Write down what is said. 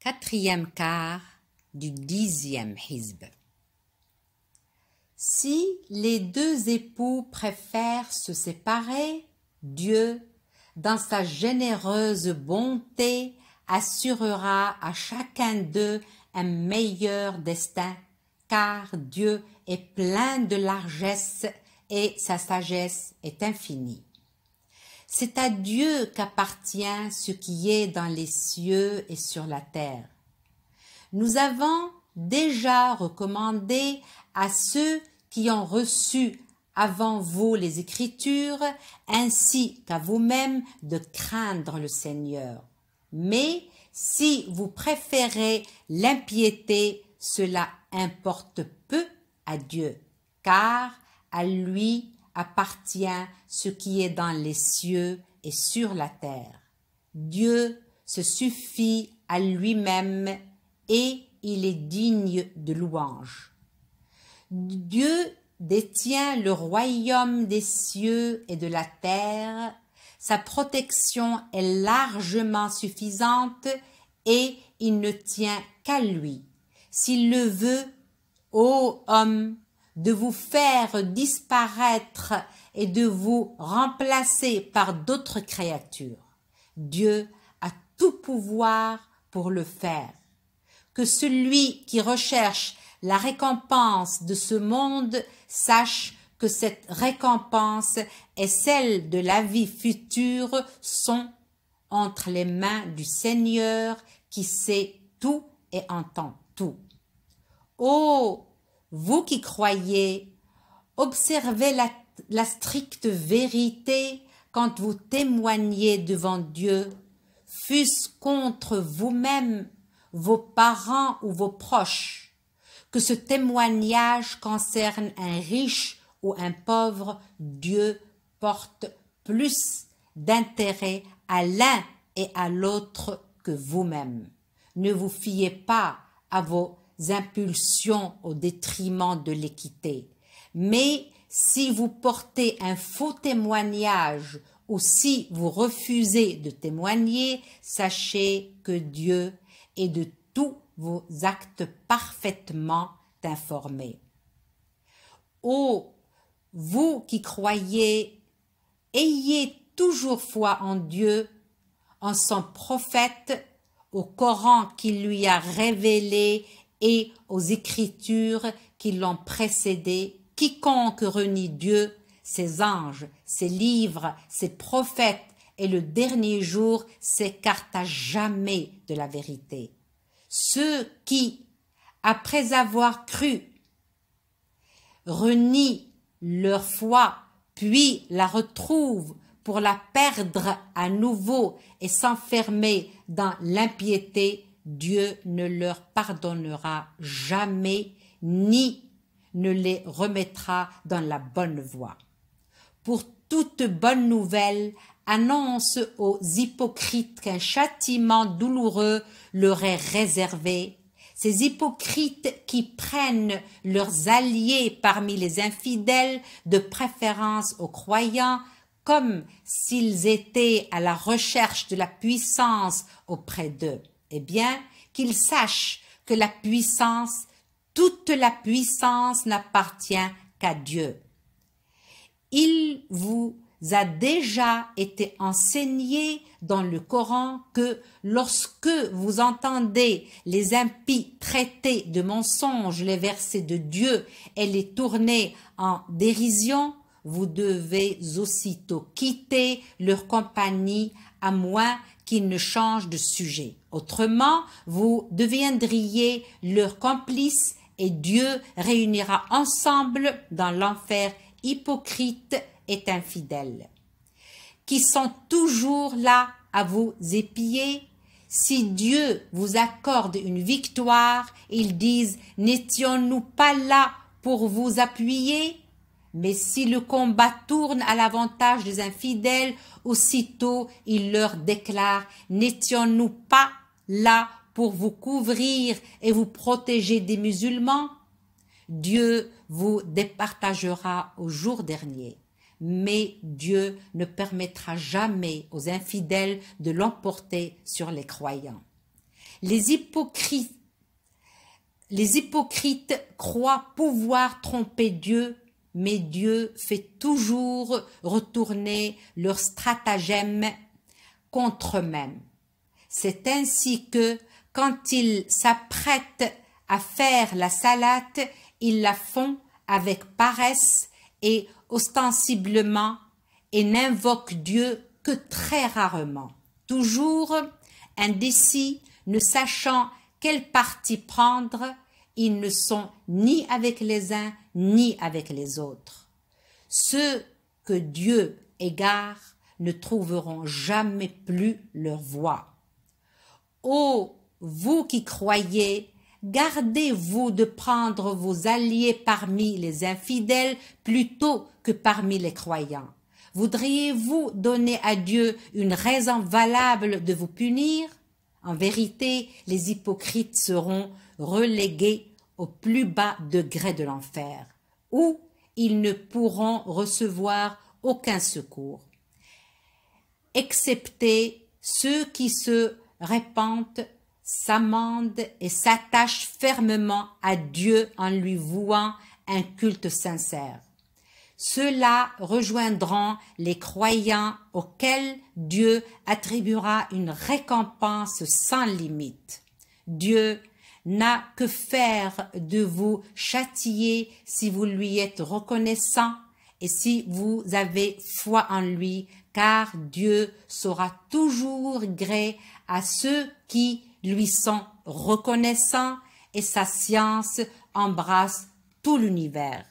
Quatrième quart du 10e hizb. Si les deux époux préfèrent se séparer, Dieu, dans sa généreuse bonté, assurera à chacun d'eux un meilleur destin, car Dieu est plein de largesse et sa sagesse est infinie. C'est à Dieu qu'appartient ce qui est dans les cieux et sur la terre. Nous avons déjà recommandé à ceux qui ont reçu avant vous les Écritures, ainsi qu'à vous-même de craindre le Seigneur. Mais si vous préférez l'impiété, cela importe peu à Dieu, car à lui appartient ce qui est dans les cieux et sur la terre. Dieu se suffit à lui-même et il est digne de louange. Dieu détient le royaume des cieux et de la terre. Sa protection est largement suffisante et il ne tient qu'à lui. S'il le veut, ô homme, de vous faire disparaître et de vous remplacer par d'autres créatures. Dieu a tout pouvoir pour le faire. Que celui qui recherche la récompense de ce monde sache que cette récompense et celle de la vie future sont entre les mains du Seigneur qui sait tout et entend tout. Ô vous qui croyez, observez la stricte vérité quand vous témoignez devant Dieu, fût-ce contre vous-même, vos parents ou vos proches. Que ce témoignage concerne un riche ou un pauvre, Dieu porte plus d'intérêt à l'un et à l'autre que vous-même. Ne vous fiez pas à vos impulsions au détriment de l'équité. Mais si vous portez un faux témoignage ou si vous refusez de témoigner, sachez que Dieu est de tous vos actes parfaitement informé. Ô vous qui croyez, ayez toujours foi en Dieu, en son prophète, au Coran qu'il lui a révélé et aux Écritures qui l'ont précédé. Quiconque renie Dieu, ses anges, ses livres, ses prophètes et le dernier jour s'écarte à jamais de la vérité. Ceux qui, après avoir cru, renient leur foi, puis la retrouvent pour la perdre à nouveau et s'enfermer dans l'impiété, Dieu ne leur pardonnera jamais ni ne les remettra dans la bonne voie. Pour toute bonne nouvelle, annonce aux hypocrites qu'un châtiment douloureux leur est réservé. Ces hypocrites qui prennent leurs alliés parmi les infidèles, de préférence aux croyants, comme s'ils étaient à la recherche de la puissance auprès d'eux. Eh bien, qu'ils sachent que la puissance, toute la puissance n'appartient qu'à Dieu. Il vous a déjà été enseigné dans le Coran que lorsque vous entendez les impies traiter de mensonges les versets de Dieu et les tourner en dérision, vous devez aussitôt quitter leur compagnie à moins qu'ils ne changent de sujet. Autrement, vous deviendriez leurs complices et Dieu réunira ensemble dans l'enfer hypocrites et infidèles, qui sont toujours là à vous épier. Si Dieu vous accorde une victoire, ils disent « N'étions-nous pas là pour vous appuyer ?» Mais si le combat tourne à l'avantage des infidèles, aussitôt il leur déclare « N'étions-nous pas là pour vous couvrir et vous protéger des musulmans ?» Dieu vous départagera au jour dernier. Mais Dieu ne permettra jamais aux infidèles de l'emporter sur les croyants. Les hypocrites croient pouvoir tromper Dieu, mais Dieu fait toujours retourner leurs stratagèmes contre eux-mêmes. C'est ainsi que, quand ils s'apprêtent à faire la salade, ils la font avec paresse et ostensiblement et n'invoquent Dieu que très rarement. Toujours indécis, ne sachant quel parti prendre, ils ne sont ni avec les uns ni avec les autres. Ceux que Dieu égare ne trouveront jamais plus leur voie. Ô vous qui croyez, gardez-vous de prendre vos alliés parmi les infidèles plutôt que parmi les croyants. Voudriez-vous donner à Dieu une raison valable de vous punir? En vérité, les hypocrites seront relégués au plus bas degré de l'enfer, où ils ne pourront recevoir aucun secours, excepté ceux qui se répandent, s'amendent et s'attachent fermement à Dieu en lui vouant un culte sincère. Ceux-là rejoindront les croyants auxquels Dieu attribuera une récompense sans limite. Dieu n'a que faire de vous châtier si vous lui êtes reconnaissant et si vous avez foi en lui, car Dieu saura toujours gré à ceux qui lui sont reconnaissants et sa science embrasse tout l'univers.